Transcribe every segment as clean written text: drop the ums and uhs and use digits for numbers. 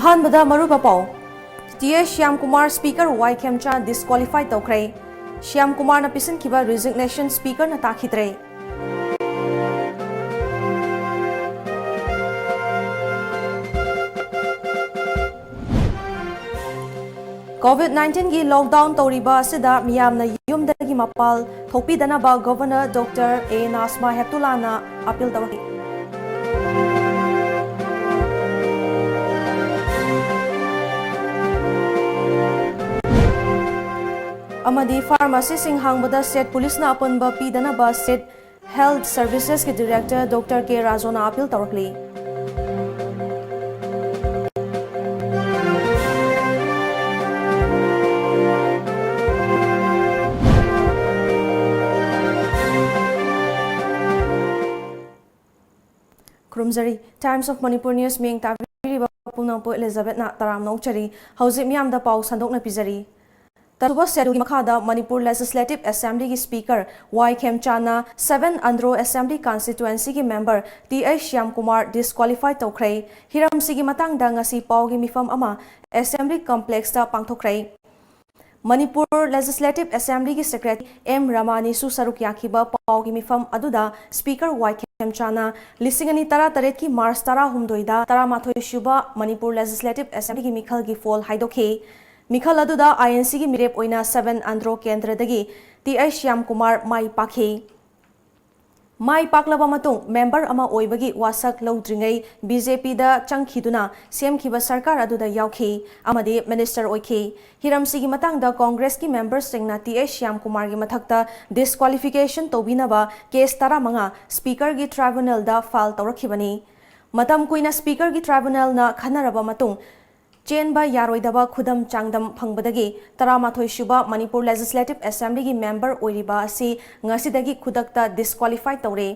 अहानबदा मरुबा पाउ टीए श्याम कुमार स्पीकर वाई खेमचा डिस्क्वालीफाई तौखरे श्याम कुमार न पिसनखिबा रिजिग्नेशन स्पीकर न ताखिद्रे COVID-19 की लॉकडाउन तौरीबा असिदा मियामना युमदगी मपाल थोपीदनबा गवर्नर डॉक्टर ए नासमा हेप्तुलाना अपील तौरकी अमदी फार्मेसी सिंह हांगबदा स्टेट पुलिस ना अपनबा पीदनबा स्टेट हेल्थ सर्विसेज के डायरेक्टर डॉक्टर के राजोना अपील तौरकली खुरुमजरी टाइम्स ऑफ मणिपुर न्यूज मिंग ताबिरिबा पुनापो एलिजाबेथ ना तराम नौचरी हौजिक मियामदा पाउ संदोकना पिजरी तरुबा सेडुगी मखादा मणिपुर लेजिस्लेटिव असेंबली की स्पीकर वाई खेमचाना 7 अंद्रो असेंबली कॉन्स्टिट्युएंसी की member T Shyam Kumar disqualify तौखरे हिरमसिगी मतंगदा ngasi पाउगी मिफम अमा असेंबली कॉम्प्लेक्स ता पांगथोखरे मणिपुर लेजिस्लेटिव असेंबली की सेक्रेटरी एम रमानी सु सरुक याखिबा पाउगी मिफम अदुदा स्पीकर वाई खेमचाना लिसिंगनी तरा तरेत की मार्च तरा हुमदोइदा तरा माथोई शुबा मणिपुर लेजिस्लेटिव असेंबली की मिखल की फोल हाइदोखे मिखल अदुदा आईएनसी की मिरेप ओइना 7 अंद्रो केंद्र दगी टी श्याम कुमार माई पाखे माई पाकलबा मतुंग मेंबर अमा ओइबगी वासक लौद्रिंगै बीजेपी दा चंगखिदुना सेमखिबा सरकार अदुदा यावखि अमदि मिनिस्टर ओइखि हिरमसिगी मतंगदा कांग्रेस की मेंबर सिंगना टी श्याम कुमार की मथक्ता डिस्क्वालिफिकेशन तोबिनबा केस 15 स्पीकर की ट्राइब्यूनल दा फाइल तौरखिबनी मतम कुइना स्पीकर की ट्राइब्यूनल ना खनरबा मतुंग चेनबा यारोइदबा खुदम चांगदम फंगबदगी तरामाथोई शुबा मणिपुर लेजिस्लेटिव असेंबली की मेंबर ओइरिबा असि ngasiदगी खुदकता डिस्क्वालीफाई तौरे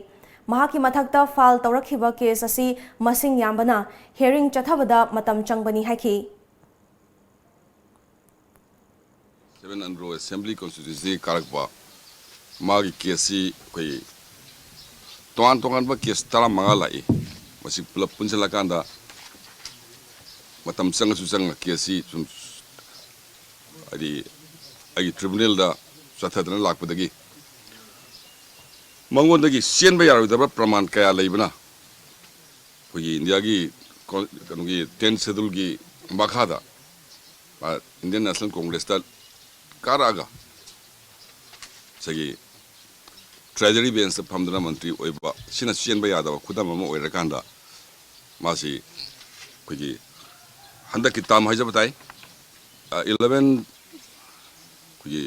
महाकी मथक्ता फाइल तौरखिबा केस असि मसिंग यामबना हियरिंग चथबदा मतम चंगबनी हाइखि 7 अंद्रो असेंबली कॉन्स्टिट्यूंसी कारकबा मागी केसी कोई तोंगान बा केस तरा मंगा लाई मसि पुलप पुंसलाकांदा मतम संग केसी सुम अदी ट्रिब्यूनल दा चथदना लाकपदगी मंगोंदगी सेनबा यारोदबा प्रमाण कया लेबना कोई इंडिया की कनुगी 10 शेड्यूल की मखादा इंडियन नेशनल कांग्रेस दा कारागा सगी ट्रेजरी बेंच फमदना मंत्री ओइबा सिना सेनबा यादवा खुदम अमा ओइरकांदा मासी कोई हंदक की ताम है जब बताए 11 ये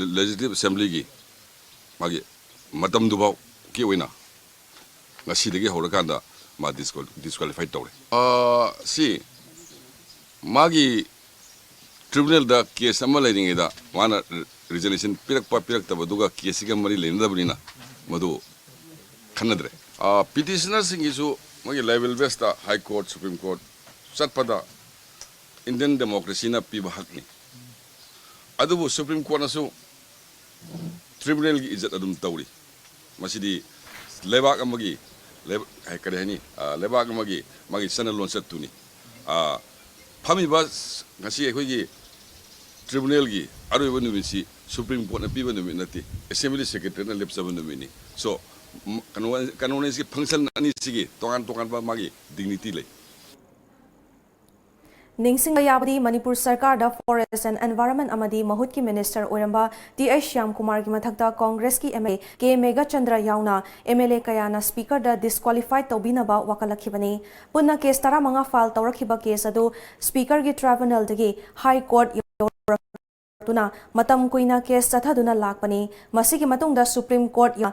लेजिस्लेटिव असेंबली की मागे मतम दुबाव की वैना ngasi होरकांदा मा डिस्क्वालीफाई तौरे सी मागी ट्रिब्यूनल दा केस अमा लेरिंगेदा माना रिजर्वेशन पिरकतबदुगा केस की मरी लेनदबनिना मदु खनद्रे पिटिशनर सिंगिसु मागी level based high court supreme court चटपदा इंडियन डेमोक्रेसी ना पीबा हकनी अदुबु सुप्रीम कोर्ट नसु ट्रिब्यूनल की इज्जत अदुम तौरी मसिदी लेबाक अमगी करेहनी लेबाक अमगी मागी सनल लोन सत्तुनी फमीबा ngasi अखोगी ट्रिब्यूनल की अरुब नुमिसी सुप्रीम कोर्ट ना पीबा नुमि नति असेंबली सेक्रेटरी ना लेपसब नुमिनी सो कानून की फंक्शन अनि सिगी तोगान बा मागी डिग्निटी ले निंगसिंग याबदी मणिपुर सरकार दा फॉरेस्ट एंड एनवायरनमेंट अमदी महुत की मिनिस्टर ओरंबा टी श्याम कुमार की मथक्ता कांग्रेस की एमएलए के मेगा चंद्र यावना एमएलए कयाना स्पीकर दा डिस्क्वालीफाई तौबिनबा वकलखिबनी पुन्ना केस 15 फाइल तौरखिबा केस अदु स्पीकर की ट्राइब्यूनल दगी हाई कोर्ट तुना मतम कुइना केस चथदुना लाकपनी मसिगी मतुंगदा सुप्रीम कोर्ट ना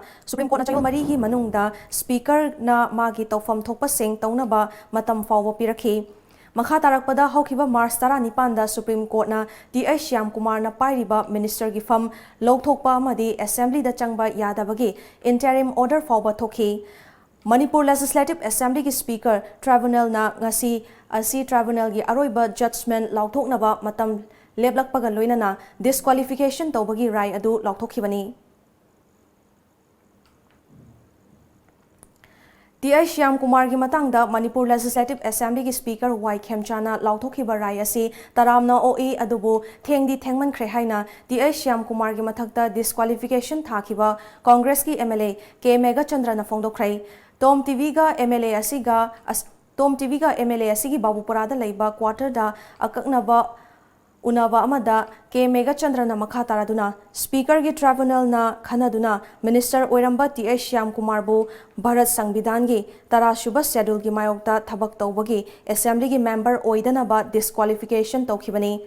चयो मरी की मनुंगदा स्पीकर ना मागी तौफम थोकपा सिंग तौनबा मतम फावो पिरखि मखा तारकपदा हौखिबा मार्च 19 सुप्रीम कोर्ट ना टी श्याम कुमार ना पाइरिबा मिनिस्टर की फम लौथोकपा अमदी असेंबली दा चंगबा यादबगी इंटरिम ऑर्डर फावबा थोखि मणिपुर लेजिस्लेटिव असेंबली की स्पीकर ट्राइब्यूनल ना ngasi asi ट्राइब्यूनल की अरोइबा जजमेंट लौथोकनबा मतम लेबलकपगा लोइनना डिस्क्वालिफिकेशन तौबगी राय अदु लौथोखिबनी TI Shyam Kumar gi matangda Manipur Legislative Assembly gi Speaker Y Khemchana lauthokhiba rai asi taramna OE adubu thengdi thengman khre haina TI Shyam Kumar gi mathakta disqualification thakhiba Congress ki MLA K Mega Chandra na phongdokrai TOMTV ga MLA asiga TOMTV ga MLA asigi Babupura da leiba quarter da akaknaba Unaba amada K Mega Chandra na makha taraduna Speaker gi Tribunal na khanaduna Minister Oiramba TI Shyam Kumar bu Bharat Sangbidan gi tara shuba schedule gi mayokta thabak tawbagi Assembly gi member oidana ba disqualification tawkhibani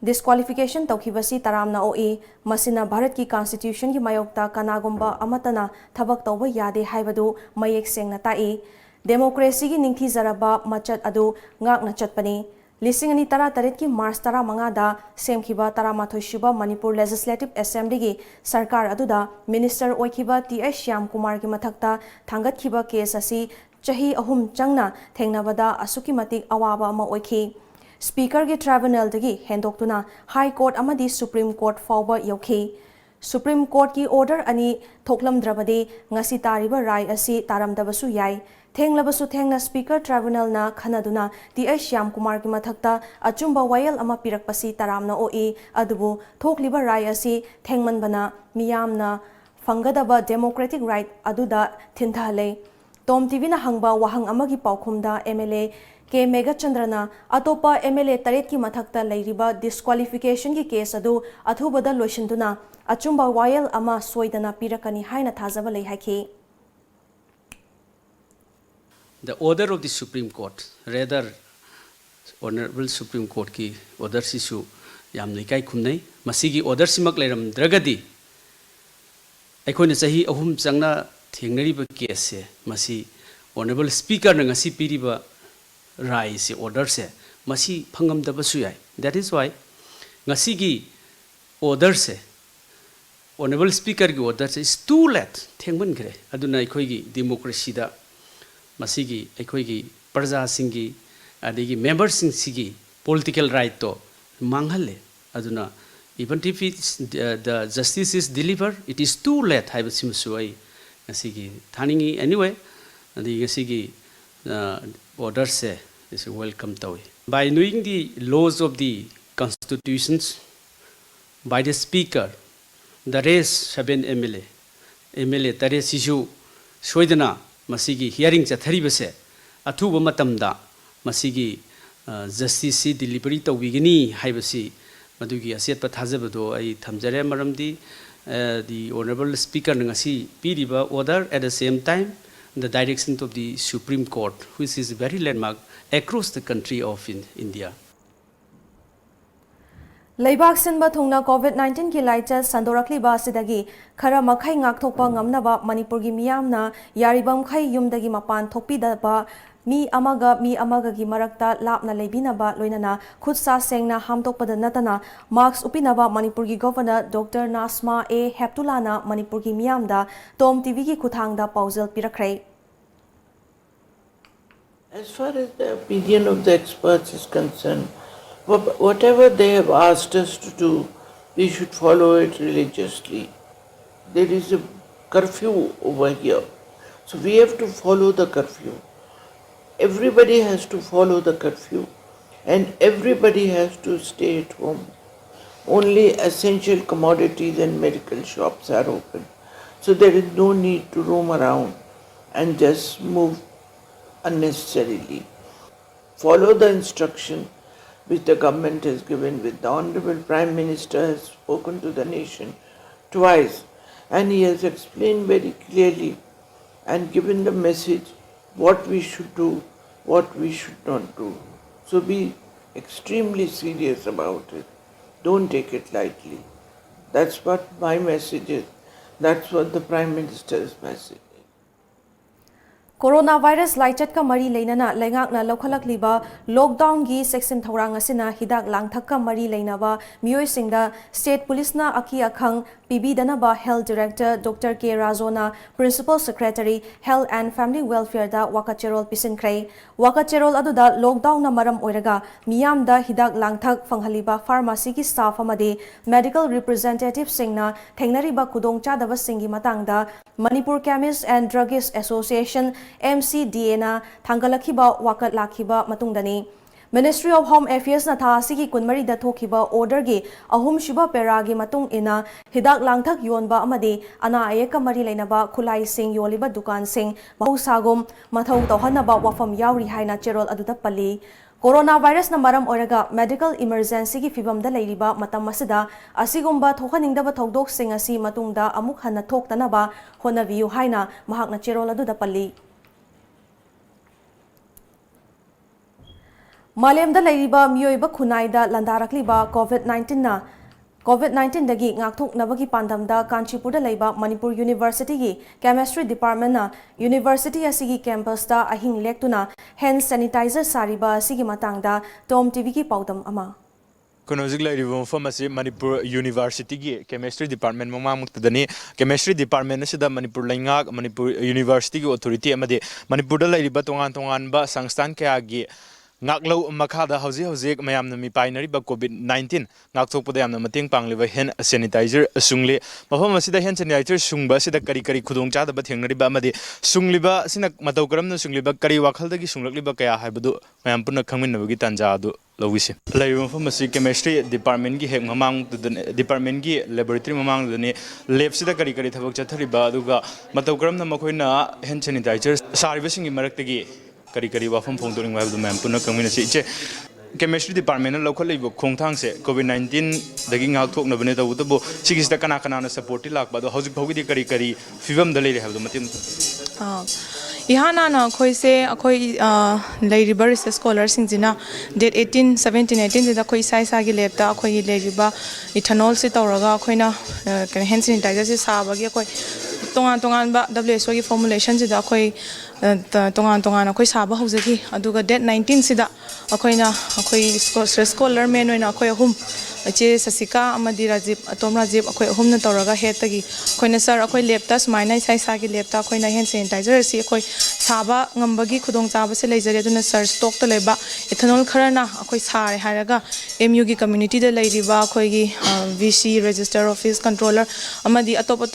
Disqualification tawkhibasi taramna OE masina Bharat ki Constitution gi mayokta kanagumba amatana thabak tawba yade haibadu mayek sengna tai Democracy gi ningthi zaraba machat adu ngakna chatpani Lisingani tara tarit ki Mars tara mangada semkhiba tara mathoishiba Manipur Legislative Assembly gi sarkar aduda Minister oikhiba TI Shyam Kumar gi mathakta thangat khiba case asi chahi ahum changna thengnabada asuki matik awaba ama oikhi Speaker gi Tribunal dagi hendoktuna High Court amadi Supreme Court fawba yokhi Supreme Court ki order ani thoklamdrabade ngasi tariba rai asi taramdabasu yai Thenglabasu thengna Speaker Tribunal na khanaduna TI Shyam Kumar gi mathakta achumba wayal ama pirakpasi taramna OE adubu thokliba rai asi thengmanbana miyamna fangadaba democratic right aduda thinthale TOMTV na hangba wahang amagi paukhumda MLA K Mega Chandrana atopa MLA taret ki mathakta leiriba disqualification ki case adu athubada loishinduna achumba wayal ama soidana pirakani haina thajaba lei haki The order of the Supreme Court, rather Honorable Supreme Court ki order sisu yamni kai khumnai masigi order simak leram dragadi aikoi na chahi ahum changna thengnari ba case se masi Honorable Speaker na ngasi piriba rai se order se masi phangam da basu yai that is why ngasi gi order se Honorable Speaker gi order se is too late thengman gre aduna aikoi gi democracy da masigi aikoi parja singi adigi members sigi political right to manghalle aduna even if the justice is delivered it is too late have simsu ai asigi thaningi anyway adigi asigi order se is welcome tawi by knowing the laws of the constitutions by the speaker the race 7 MLA tare sisu soidana masigi hearing chathari base athuba matamda masigi justice si delivery tawigini haibasi madugi aset pa thajabado ai thamjare maramdi the honorable speaker ngasi piriba order at the same time the direction of the Supreme Court which is very landmark across the country of India Leibak sinba thungna COVID-19 ki laicha sandorakli ba sidagi khara makhai ngak thokpa ngamna ba Manipur gi miyamna yaribam khai yumdagi mapan thokpi da ba mi amaga gi marakta lapna leibina ba loinana khutsa sengna hamtokpada natana marks upina ba Manipur gi governor Dr. Nasma A Heptulana Manipur gi miyamda TOMTV gi khuthangda paujal pirakrai As far as the opinion of the experts is concerned, whatever they have asked us to do, we should follow it religiously. There is a curfew over here, so we have to follow the curfew. Everybody has to follow the curfew and everybody has to stay at home. Only essential commodities and medical shops are open. So there is no need to roam around and just move unnecessarily. Follow the instruction which the government has given, which the Honorable Prime Minister has spoken to the nation twice, and he has explained very clearly and given the message what we should do, what we should not do. So be extremely serious about it. Don't take it lightly. That's what my message is. That's what the Prime Minister's message is. Coronavirus laichat ka mari leinana lengak na lokhalakliba lockdown gi section thorang asina hidak langthak ka mari leinaba mioi singda state police na aki akhang PB danaba health director Dr. K Razona principal secretary health and family welfare da wakacherol pisinkhrai wakacherol aduda lockdown na maram oiraga miyam da hidak langthak fanghaliba pharmacy ki staff amade medical representative singna thengnari ba khudong chadaba singi matangda Manipur Chemists and Druggists Association MCDA na thangalakhiba wakat lakhiba matungdani. Ministry of Home Affairs na tha asigi kunmari da thokiba order gi ahum shiba peragi matung ina hidak langthak yonba amadi ana ayeka mari leinaba khulai sing yoliba dukan sing mahusagum mathau tawhanaba wafam yauri haina cherol aduda pali. Coronavirus na maram oraga medical emergency gi fibam da leiriba matam masida asigumba thokaningdaba thodok sing asi matungda amuk hanna thoktanaba honaviu haina mahakna cherol aduda pali. Malemda leiriba mioiba khunaida landarakliba COVID-19 dagi ngakthok nabagi pandamda Kanchipurda leiba Manipur University gi Chemistry Department na University asigi campus da ahing lektuna hand sanitizer sariba asigi matangda TOMTV ki paudam ama. Konozik la rivom pharmacy Manipur University gi Chemistry Department mamamukdani Chemistry Department asida Manipur laingak Manipur University gi authority amade Manipur da leiriba tongan ba sangstan kaya gi ngaklo makhada hauzik mayamna mi painari ba COVID-19 ngakthokpada yamna mateng pangliba hand sanitizer sungle mafam asida hand sanitizer sungba sida kari khudong chada ba thengnari ba amade sungliba sina matau karamna sungliba kari wakhalda gi sunglakliba kaya haibadu mayam punna khangminnabagi tanja adu lowisi laibam pharmacy chemistry department gi hek mamang department gi laboratory mamang dane lab sida kari thabak chathariba aduga matau karamna makoina hand sanitizer sariba singi maraktagi kari wafam phongdoring wab du ma'am punna kangmina si che chemistry department na local leibo khongthang se COVID-19 dagi ngak thok na bane da utabo sigis da kana na support lak ba do hauzik phogi di kari fibam da leire habdu matim ihana na khoi se akhoi leiriba research scholar singjina date 18 17 18 da khoi sai sa gi lab da khoi leiriba ethanol se tawraga khoina hand sanitizer se saba gi khoi tongan ba WHO gi formulation se da khoi tongan akhoi saba haujaki aduga date 19 sida akhoina akhoi scholar men oina akhoi hum che Sasika amadi Rajib Atom Rajib akhoi hum na tawraga head tagi khoina sir akhoi lab ta smaina sai sa gi lab ta khoina hand sanitizer si akhoi saba ngambagi khudong chaba se leijare aduna sir stock ta leba ethanol kharana akhoi sare haraga MU gi community da leiriba akhoi gi VC register office controller amadi atop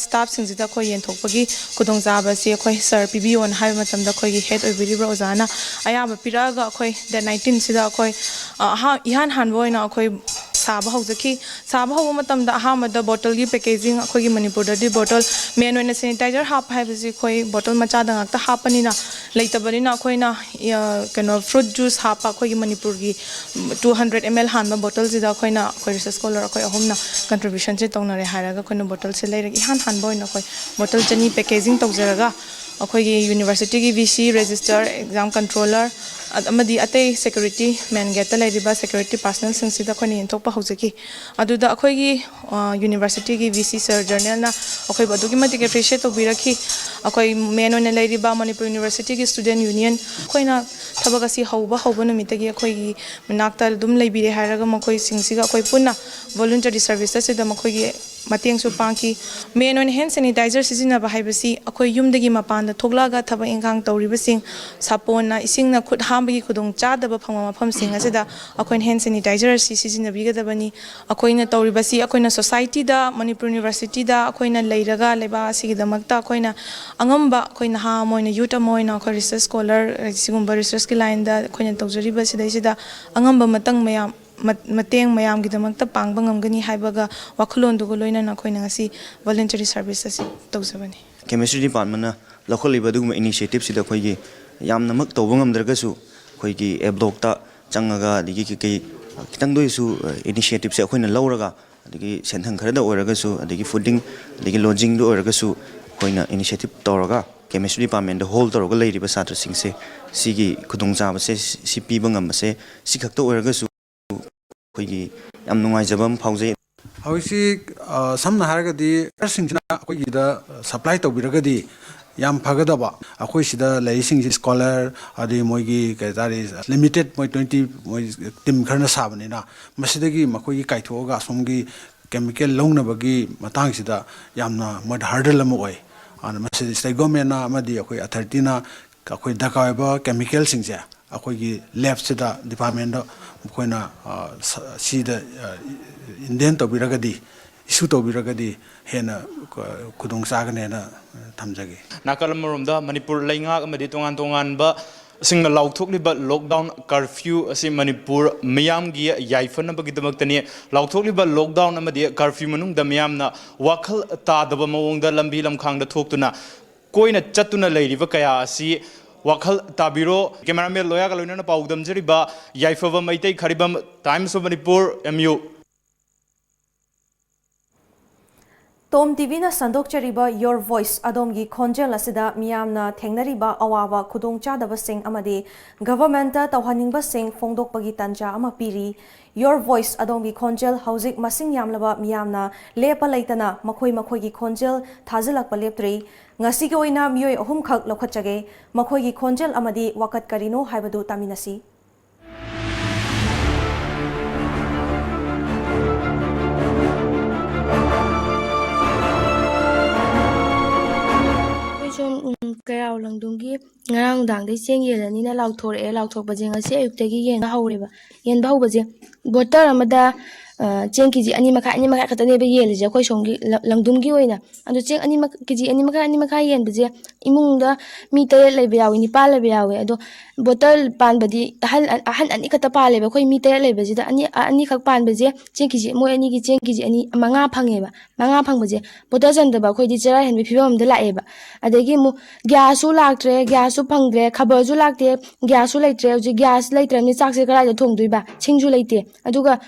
staff singjida khoi yenthokpagi khudong chaba si akhoi sir PBO on hai matam da khoi gi head oibiribra ozana ayaba piraga akhoi the 19 sida akhoi ihan hanboina akhoi saba haujaki saba hawa matam da ahamada bottle gi packaging akhoi gi Manipur da di bottle main oina sanitizer hap haibasi khoi bottle macha da ngakta hapanina leitabani na akhoi na kano fruit juice hapa akhoi gi Manipur gi 200 ml hanba bottle sida akhoi na akhoi research scholar akhoi ahumna contribution se tongnare haraga khoi na bottle se leiragi han boina akhoi bottle chani packaging tawjaraga akhoi gi university gi VC register exam controller amadi atei security man gate leiriba security personnel singsida khoni enthokpa haujaki aduda akhoi gi university gi VC sir journal na akhoi badugi matik appreciate tobiraki akhoi main oina leiriba Manipur University gi student union khoina thabagasi hauba numitagi akhoi gi manakta dum leibire haraga makhoi singsiga akhoi punna voluntary services se da makhoi gi mateng su pangki main oina hand sanitizer sizina ba haibasi akhoi yumdagi mapan da thoklaga thaba engkang tawriba sing sapona ising na khut hambagi khudong chadaba phangma mafam sing asida akhoi hand sanitizer si sizina bigadabani akhoi na tawribasi akhoi na society da Manipur University da akhoi na leiraga leba sigi damakta akhoi na angamba akhoi na ha moina youth moina akhoi research scholar sigumba research ki line da akhoi na tawjariba sida angamba matang mayam mateng mayam gi damakta pangba ngamgani haibaga wakhulon du loina na khoina ngasi voluntary services tawjabani chemistry department na local level du initiative sida khoi gi yamna mak tawba ngamdraga su khoi gi a block ta changaga digi ki kitang doi su initiative se khoina lawraga digi senthang khara da oraga su digi fooding digi lodging du oraga su khoina initiative tawraga chemistry department the whole tawraga leiriba satra sing se sigi khudong chaba se si piba ngam se si khakta oraga su khoi gi yam nungai jabam phaujai hawisi samna haragadi singna akhoi gi da supply tawbiragadi yam phagadaba akhoi sida laising scholar adi moigi kaitari limited moi 20 moi team kharna sabani na masidagi makoi gi kaithoga somgi chemical longnabagi matang sida yamna mod hurdle am oi an masidi state government na amadi akhoi authority na akhoi dakaiba chemical singja akhoi gi lab sida department da koina sida indian to biragadi issue ꯇꯧꯕꯤꯔꯒꯗꯤ ꯍꯦꯟꯅ ꯈꯨꯗꯣꯡꯆꯥꯒꯅꯦꯅ ꯊꯝꯖꯒꯦ ꯅꯥꯀꯜ ꯑꯃꯔꯣꯝꯗ ꯃꯅꯤꯄꯨꯔ ꯂꯩꯉꯥꯛ ꯑꯃꯗꯤ ꯇꯣꯉꯥꯟ ꯇꯣꯉꯥꯟꯕ ꯁꯤꯡꯅ ꯂꯥꯎꯊꯣꯛꯂꯤꯕ lockdown curfew ꯑꯁꯤ ꯃꯅꯤꯄꯨꯔ ꯃꯤꯌꯥꯝꯒꯤ ꯌꯥꯏꯐꯅꯕꯒꯤꯗꯃꯛꯇꯅꯤ ꯂꯥꯎꯊꯣꯛꯂꯤꯕ ꯂꯣꯛꯗꯥꯎꯟ ꯑꯃꯗꯤ ꯀꯔꯐ꯭ꯌꯨ ꯃꯅꯨꯡꯗ ꯃꯤꯌꯥꯝꯅ ꯋꯥꯈꯜ ꯇꯥꯗꯕ ꯃꯑꯣꯡꯗ ꯂꯝꯕꯤ ꯂꯝꯈꯥꯡꯗ ꯊꯣꯛꯇꯨꯅ ꯀꯣꯏꯅ ꯆꯠꯇꯨꯅ ꯂꯩꯔꯤꯕ ꯀꯌꯥ ꯑꯁꯤ ꯋꯥꯈꯜ ꯇꯥꯕꯤꯔꯣ ꯀꯦꯃꯦꯔꯥꯃꯦꯟ ꯂꯣꯌꯥꯒ ꯂꯣꯏꯅꯅ ꯄꯥꯎꯗꯝꯖꯔꯤꯕ ꯌꯥꯏꯐꯕ ꯃꯩꯇꯩ ꯈꯔꯤꯕꯝ Times of Manipur MU TOMTV na sandokchariba Your Voice adomgi khonjel asida miyamna thengnariba awawa khudongchadaba sing amadi government ta tawhaningba sing phongdokpagi tanja ama piri Your Voice adomgi khonjel hauzik masing yamlaba miyamna lepa leitana makhoi gi khonjel thazilakpa leptri ngasi gi oina miyoi ahum khak lokhatchage makhoi gi khonjel amadi wakat karino haibadu taminasi Kaya langdungi ngarang dang dai seng yelani na lauthore lauthokbaje ngasi ayuktagi yenga hawreba yenba hawbaje botar amada cheng kiji ani maka khatane be yelje khoi somgi langdumgi oina adu cheng ani maka kiji ani maka yenbaje imungda mi tay lebe yawi ni pal lebe yawi adu botal panbadi ahan ani khata pale be khoi mi tay lebe jida ani khak panbaje cheng kiji moi ani gi cheng kiji ani manga phangeba manga phangbaje botal jandaba khoi di chara hen be phibam da laeba adegi mu gyasu laktre gyasu phangdre khabarju lakte gyasu laitre hoji gyas laitre ni chakse karai da thongduiba chingju laite aduga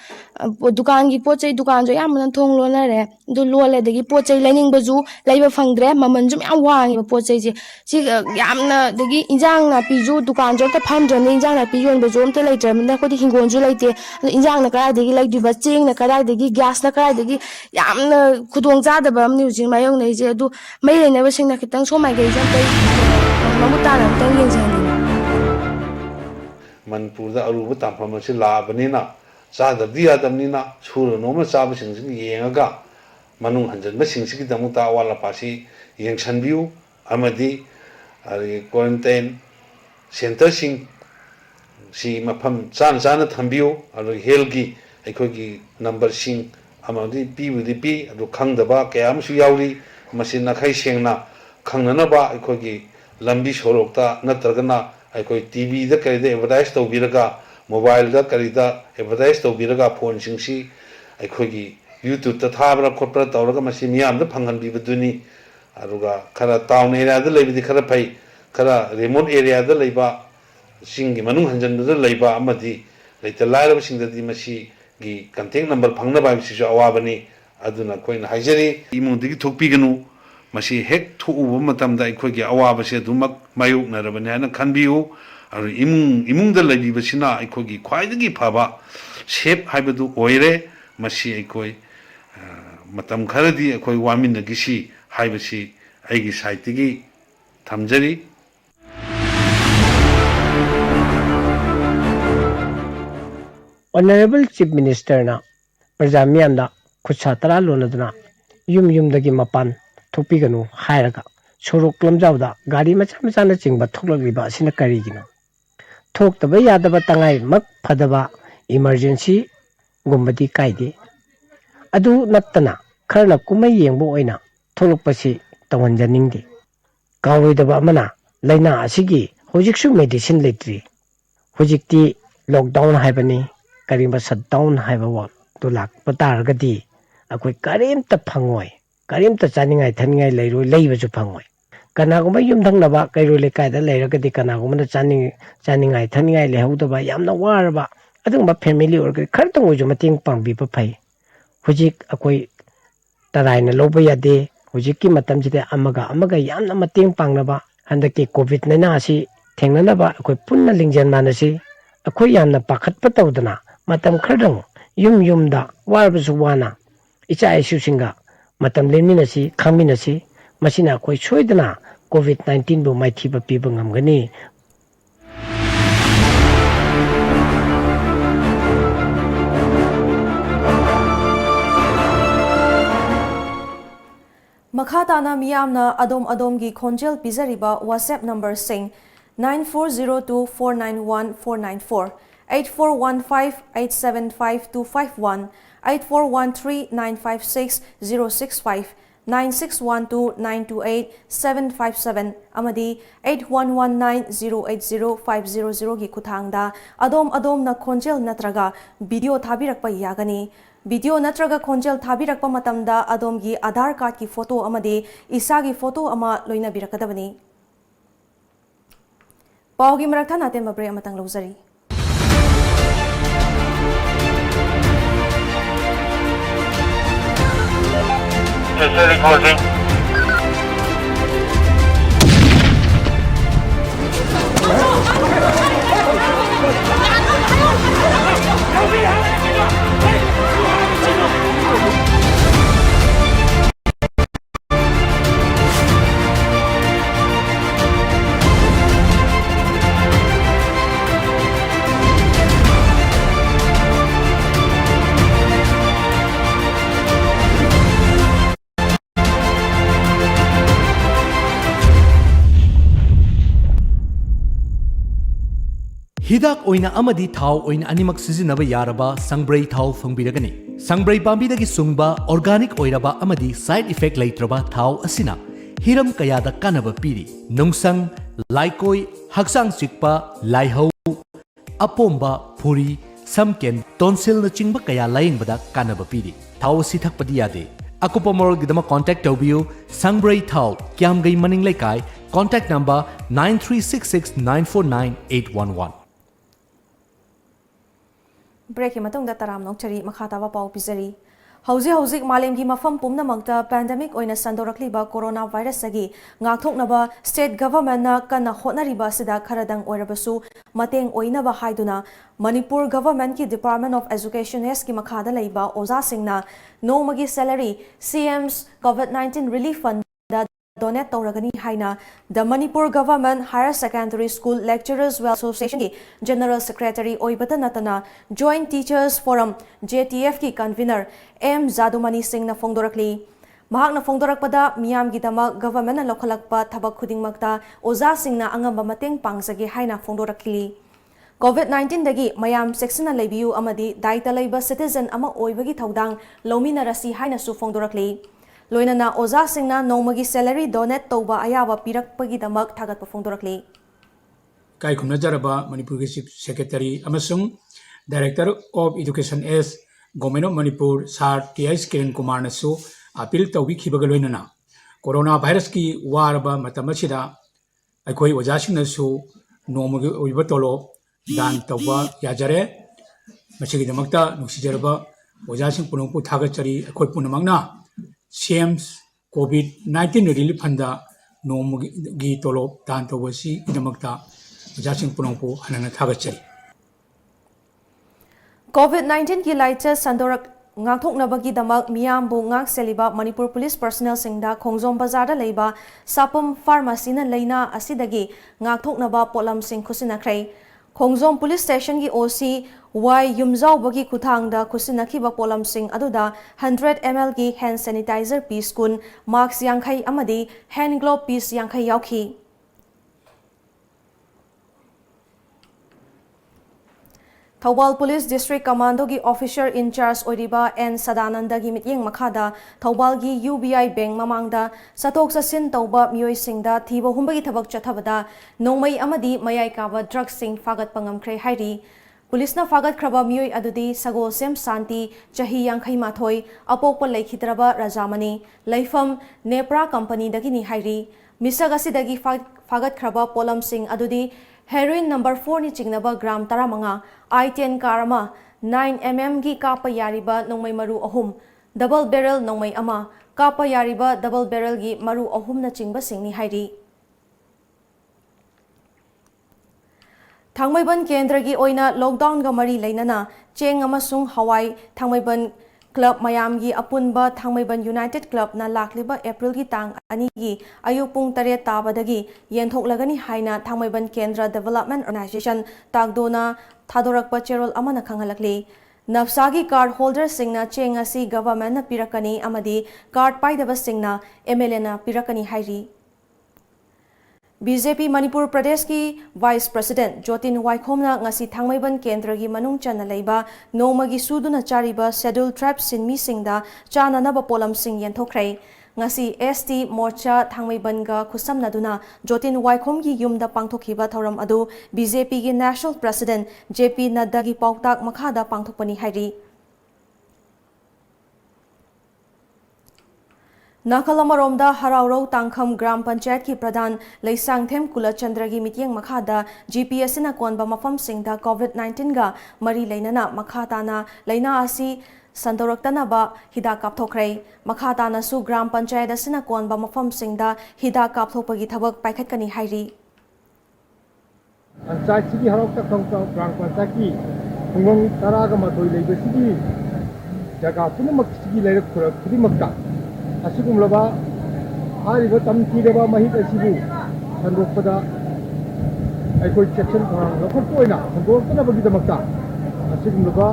dukan gi pochai dukan jo yamna thong lonare du lole degi pochai laining baju laiba phangdre mamanju yam wangi pochai ji si yamna degi injang na piju dukan jo ta phamdre ni injang na pi yon baju amte laitre na khodi hingon ju laite injang na karai degi laiduba cheng na karai degi gas na karai degi yamna khudong jada ba amni ujing mayong nei je adu mai lei na ba sing na kitang so mai ge jam tai mamutana tang yen jani Manipur da aruba tampham asi labanina chadabdi yadamnina sura noma chabasing yengaga manung hanjanba singsi damuta wala pasi yengsanbiu amadi ari quarantine center sing si mafam chan thambiu ari helgi aikogi number sing amadi pi adu khangdaba kayam su yauri masina khai sengna khangnanaba aikogi lambi sorokta natragana aikoi TV da karida advertise tawbiraga mobile da karida advertise tawbiraga phone singsi aikogi YouTube ta thabra khopra tawraga masi miyam da phangan bibaduni aruga khara town area da leibidi khara phai khara remote area da leiba singi manung hanjan da leiba amadi leita lairaba singda di masi gi contact number phangna ba si awabani aduna koina haijari imung digi thokpiganu masi hek thuuba matamda aikogi awaba se dumak mayuk narabani hana khanbiu aru imung da leibibasina aikogi khwaidagi phaba shape haibadu oire masi aikoi matam kharadi aikoi waminagi si haibasi aigi site gi thamjari Honorable Chief Minister na Prajamyanda Kuchatara Lonaduna Yum dagi mapan Topiganu Hairaga Sorok Lamjauda Gari Machamachana Chingba Tokliba Sina Karigino Tok the Bayadaba Tangai Mak Padaba Emergency Gumbadi Kaide Adu Natana Karna Kuma Yengbo Oina Tolopasi Tawanjanindi Kawidaba Mana Laina Asigi Hojiksu Medicine Litri Hojikti Lockdown Haibani Karimba shutdown haiba wa to lak patar gadi akoi karim ta phangoi karim ta chaningai thaningai leiroi leiba ju phangoi kana guma yum thangnaba kairoi le kai da leira gadi kana guma chaningai thaningai lehauda yamna warba adungba family or khar tong oju mating pangbi pa phai hujik akoi taraina loba yade hujikki matam jide amaga yamna mating pangnaba handaki covid 19 asi thengnanaba akoi punna lingjan manasi akoi yamna pakhat patawdana matam khardang yumda warbasu wana icha isu singa matam leminasi khangminasi masina koi soidana covid 19 bu maithiba piba ngamgani Makhatana miyamna adom gi khonjel pizariba WhatsApp number sing 9402491494 8415875251 8413956065 9612928757 amadi 8119080500 gi kuthangda adom na khonjel natraga video thabirakpa yagani video natraga khonjel thabirakpa matamda adomgi Aadhaar card ki photo amadi isagi photo ama loina birakadabani paugi marakthana aten mabre amatang lozari recording. Hidak oina amadi thau oina animak sizinaba yaraba sangbrai thau phongbiragani sangbrai pambidagi sungba organic oiraba amadi side effect leitraba thau asina hiram kayada kanaba piri nungsang laikoi haksang chikpa laihau apomba phuri samken tonsil na chingba kaya laingbada kanaba piri thau si thakpadi yade akupa moral gidama contact tobiu sangbrai thau kyamgai maning laikai contact number 9366949811 break matungda taram nok chari makhatawa pau pizari hauzik malemgi mafam pumnamakta pandemic oina sandorakliba coronavirus agi ngakthoknaba state government na kana hotnariba sida kharadang oirabasu mateng oinaba haiduna Manipur government ki Department of Education ki makhada leiba oza singna nomagi salary CM's COVID-19 relief fund donate tauragani haina the Manipur government higher secondary school lecturers well association ki general secretary oibata natana joint teachers forum JTF ki convener M Zadumani Singh na fongdorakli mahakna fongdorakpada miyam gi dama government na lokhalakpa thabak khudingmakta oza singh na angamba mateng pangsage haina fongdorakli COVID-19 dagi mayam section na lebiu amadi daita leiba citizen ama oibagi thaudang lomina rasi haina su fongdorakli loinana oza singna nomagi salary donate toba ayaba pirakpagi damak thagat pafongdorakli kai khumna jaraba Manipur ki chief secretary amasung director of education s government of Manipur sir TS Kiran Kumar nasu appeal tobi khibaga loinana corona virus ki waraba matamachida aikoi oza singna su nomagi oiba tolo dan toba yajare machigi damakta nuksi jaraba oza sing punongpu thagachari aikoi punamangna CM's COVID-19 relief fund nomagi tolop dan tawasi idamakta jasing punongpo hanana thagachari COVID-19 ki laita sandorak ngakthoknabagi damak miyambu ngak seliba Manipur police personnel singda Khongjom bazar da leiba sapum pharmacy na leina asidagi ngakthoknaba polam sing khusinakrai Khongjom police station ki OC Y yumzau bagi kuthangda khusinakhiba polam sing aduda 100 ml ki hand sanitizer piece kun mask yankhai amadi hand glove piece yankhai yaukhi Thawal Police District Commando ki officer in charge Oriba N Sadananda ki mityeng makhada Thawal ki UBI Bank mamangda satok sasin tawba miyoi singda thiba humbagi thabak chathabada nongmai amadi mayai kaba drug sing fagat pangamkhre hairi Police na fagat kraba miyoi adudi sagol sem santi chahi yankhai mathoi apokpa leikhidraba Rajamani Laifam Nepra company dagi ni hairi misagasi dagi fagat kraba polam sing adudi heroin number 4 ni chingnaba gram taramanga I10 karama 9 mm gi kapa yariba nongmai maru ahum double barrel nongmai ama kapa yariba double barrel gi maru ahum na chingba singni hairi Thangmaiban kendra gi oina lockdown ga mari leinana cheng amasung hawai Thangmaiban Club mayam gi apunba Thangmaiban United Club na lakliba April gi tang ani gi ayupung tare tabadagi yenthoklagani haina Thangmaiban Kendra Development Organization tagdona thadorakpa cherol amana khangalakli Nafsagi card holder singna chengasi government na pirakani amadi card paidaba singna MLA na pirakani hairi BJP Manipur Pradesh ki Vice President Jotin Waikhomna ngasi Thangmaiban Kendra gi manung chana leiba nomagi suduna chariba scheduled tribe sinmi singda chana naba polam sing yenthokrai ngasi ST Morcha Thangmaiban ga khusamnaduna Jotin Waikhom gi yumda pangthokhiba thoram adu BJP gi National President JP Nadda gi pauktak makhada pangthokpani hairi Nakalamaromda Harauro Tangkham Gram Panchayat ki Pradhan Leisangthem Kulachandra gi mityeng makhada GPS na konba mafam singda COVID-19 ga mari leinana makhatana leina asi sandoraktana ba hida kapthokrai makhatana su Gram Panchayat asina konba mafam singda hida kapthokpagi thabak paikhatkani hairi Panchayat sigi Harauro Tangkham Gram Panchayat ki khungong taraga mathoi leiba sigi jaga punamak sigi leirak khurak khidimakta Asikumlaba hariba tamtireba mahit asibu sandokpada aikoi section thang rakhotoina sandokna bagidamakta asikumlaba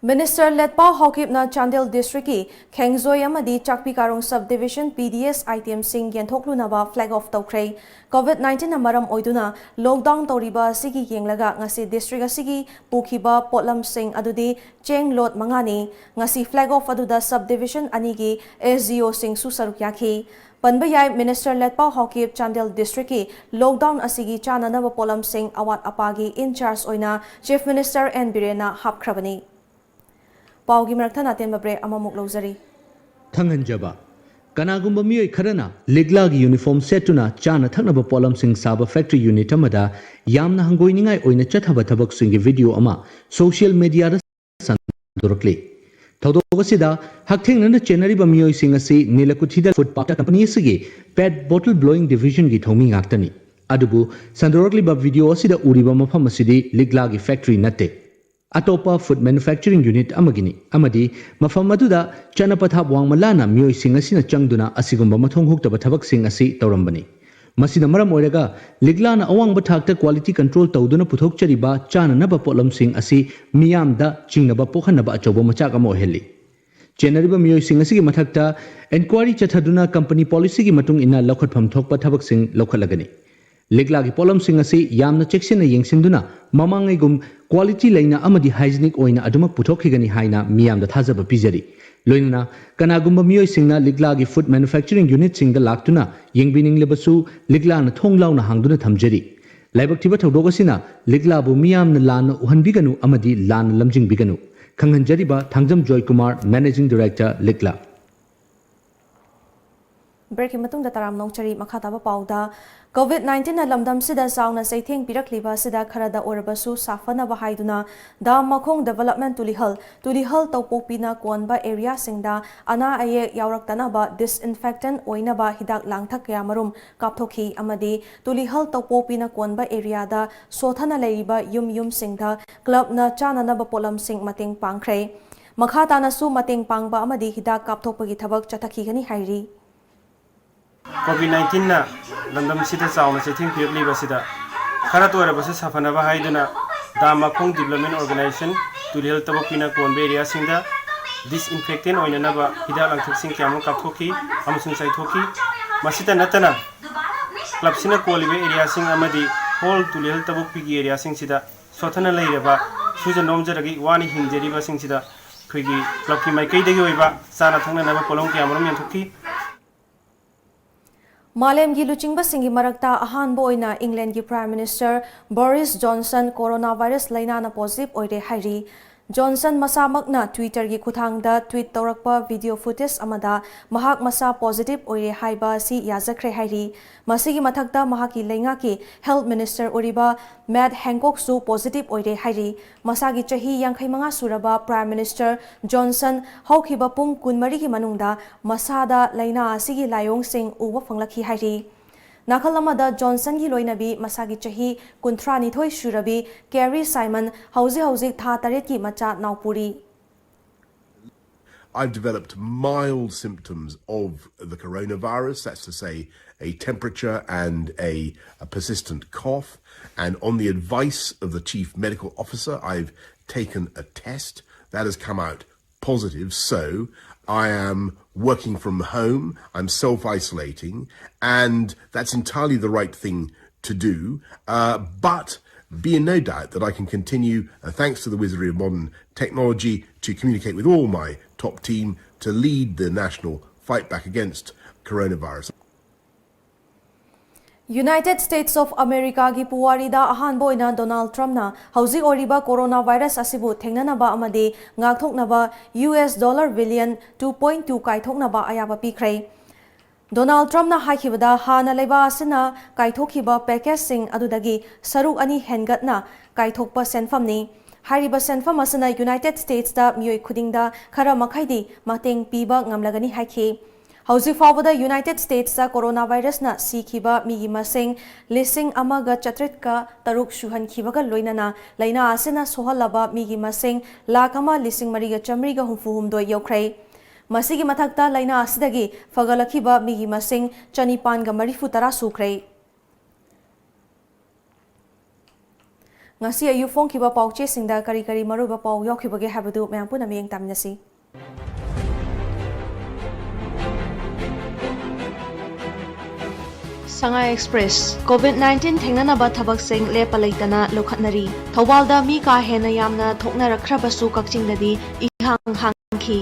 Minister Letpao Hokipna Chandel District ki Khengzoi amadi Chakpi Karong Subdivision PDS item sing yenthokhlunaba flag off tawkhrei COVID-19 na maram oiduna lockdown tawriba sigi yenglaga ngasi district asigi pukhiba potlam sing adudi cheng lot mangani ngasi flag off aduda subdivision anigi SGO sing susaruk yakhi Panbayai Minister Letpao Hokip Chandel District ki lockdown asigi chananaba polam sing awat apagi in charge oina Chief Minister N Birena hapkhrabani Paugi Marakthana Temba Bre Amamuk Lozari. Thanganjaba. Kanagumba Mui Karana, Liglagi uniform setuna, Chana Tanaba Polam Sing Saba Factory Unit Amada, Yamna Hangoiningai Oina Chataba Tabak Singi video ama, social media Sandorkli. Todosida, Hakting and the Chenariba Mui Singasi, Nilakutida Footpath Company Sigi, Pet Bottle Blowing Division Gitomi Aktani. Adubu, Sandorkli ba video Osida Uribama Famasidi, Liglagi Factory Nate. Atopa food manufacturing unit amagini amadi mafam aduda chanapathap wangmalana mioi singasina changduna asigumba mathong huktaba thabak sing asi tawrambani masina maram oiraga liglana awangba thakta quality control tawduna puthokchariba chananaba potlam sing asi miyamda chingnaba pokhanaba achoba machak amo heli chenariba mioi sing asi gi mathakta inquiry chathaduna company policy gi matung ina lokhatpham thokpa thabak sing lokhalagani Liglagi polam sing asi yamna checksina yengsinduna mamangai gum quality laina amadi hygienic oina adumak puthokigani haina miyamda thajaba pijari loinana kanagumba miyoi singna liglagi food manufacturing unit singda laktuna yengbining lebasu liglana thonglauna hangduna thamjari laibak thiba thodokasina liglabu miyamna lana uhanbiganu amadi lana lamjingbiganu khanghanjariba thangjam Joy Kumar managing director ligla Breaking matungda taram nongchari makhataba pauda COVID-19 na lamdam sida sauna saitheng pirakliba sida kharada orabasu safana bahaiduna da makhong development tulihal tawpopina konba area singda ana aye yawraktana ba disinfectant oina ba hidak langthak yamarum kapthokhi amadi tulihal tawpopina konba area da sothana leiba yum singda club na chana na ba polam sing mateng pangkhrei makhatana su mateng pangba amadi hidak kapthokpagi thabak chathakhi gani hairi COVID-19 na landam sida sauna sething pirli basida khara to rabase safana ba haiduna dama khong development organization tulhel tabokina konbe area singda disinfectant oina na ba hida langthak sing kyamo kapthoki amusung sai thoki masita natana club sina kolibe area sing amadi whole tulhel tabok pigi area sing sida sothana leireba suja nomjaragi wani hingjeri ba sing sida khigi club ki mai kai degi oiba sana thongna na ba polong kyamrom yanthoki Malem gi luchingba singi marakta ahanbo oina England gi Prime Minister Boris Johnson coronavirus laina na positive oire hairi Johnson masamakna Twitter gi kuthangda tweet tawrakpa video footage amada mahak masa positive oire haiba si yazakre hairi masigi mathakta mahaki lenga ki Health Minister Uriba Matt Hancock su positive oire hairi masagi chahi 85 suraba Prime Minister Johnson haukiba pung kunmari gi manungda masada laina asigi layong sing uba fanglakhi hairi Nakalamada Johnson gi loinabi masagi chahi kuntrani thoi shurabi Kerry Simon hauzi tha taret ki macha naupuri I've developed mild symptoms of the coronavirus, that's to say a temperature and a persistent cough, and on the advice of the chief medical officer I've taken a test that has come out positive, so I am working from home, I'm self-isolating, and that's entirely the right thing to do. But be in no doubt that I can continue, thanks to the wizardry of modern technology, to communicate with all my top team to lead the national fight back against coronavirus. United States of America gi puwarida ahan boina Donald Trump na hauzi oriba coronavirus asibu thengnanaba amade ngakthoknaba $2 billion 2.2 kaithoknaba ayaba pikhrei. Donald Trump na haikibada hana leba asina kaithokhiba package sing adudagi saruk ani hengatna kaithokpa senfamni. Hariba senfam asina United States da miyoi khudingda khara makhaidi mateng piba ngamlagani haikhi. Hauzi fawbada United States da coronavirus na sikhiba migi masing lising amaga chatritka taruk shuhan khibaga loinana laina asina sohalaba migi masing lakama lising mariga chamriga humfuhumdo yokhrei. Masigi mathakta laina asidagi fagalakhiba migi masing chanipanga marifu tara sukhrei. Ngasi ayu phone khiba pauche singda kari kari maruba pau yokhibage habadu mayam puna miyeng tamnasi. Shanghai Express COVID-19 thengnanaba thabak sing lepa leitana lokhatnari thawalda mi ka hena yamna thoknarakhrabasu kakchingdadi ihang hangki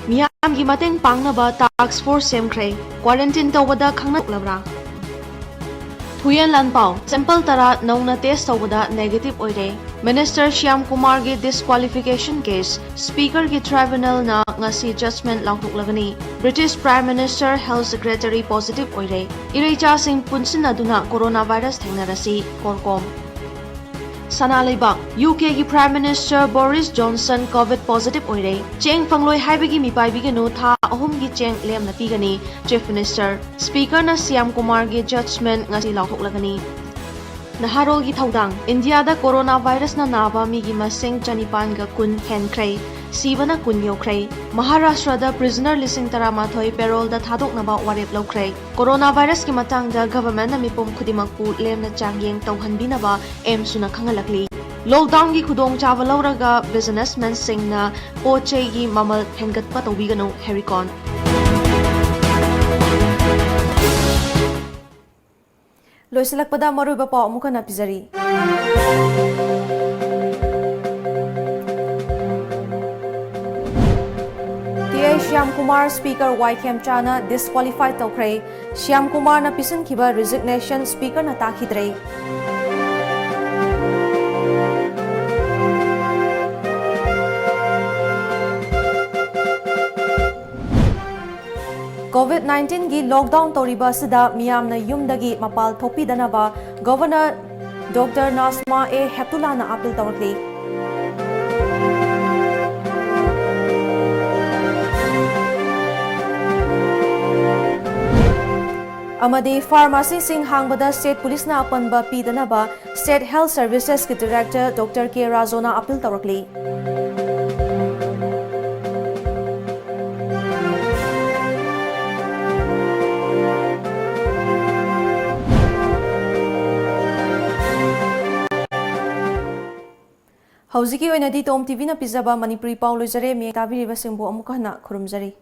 miyamgi mateng pangnaba task force semkhre quarantine tawada khangnaklabra Thuyen Lanpao sample tara nauna test tawada negative oire Minister Shyam Kumar gi disqualification case Speaker gi tribunal na ngasi judgment lauthuklagani British Prime Minister Health Secretary positive oire Iraicha Singh punsin aduna coronavirus thengnarasi korkom Sanalibak UK gi Prime Minister Boris Johnson COVID positive oire cheng fangloi haibagi mipai bigenu tha ahum gi cheng lemna pigani Chief Minister Speaker na Shyam Kumar gi judgment ngasi lauthuklagani Naharol gi thaudang India da coronavirus na naba mi gi masing chanipan ga kun henkrai sibana kun yokrai Maharashtra da prisoner lising taramathoi parole da thadok naba warep lokrai coronavirus ki matang da government na mipum khudimak pu lemna changyeng tauhanbinaba em suna khangalakli lockdown gi khudong chawa lawraga businessmen singna pochei gi mamal hengatpa tawbigano hericon Loisilakpada maruba pau amuka napizari. TA Shyam Kumar Speaker YKM Chana disqualified tawkhrei. Shyam Kumar na pisan kiba resignation Speaker na takhidrei. COVID-19 gi lockdown toriba sida miyamna yumdagi mapal thopi danaba Governor Dr. Nasma A. Heptullah na appeal tawakli. Amadi pharmacy sing hangbada state police na apanba pi danaba State Health Services ki Director Dr. K. Razona appeal tawakli. Hauziki oinadi TOMTV na pizaba Manipuri Paul Lojare mi tabiri basingbo amukah na khurumjari.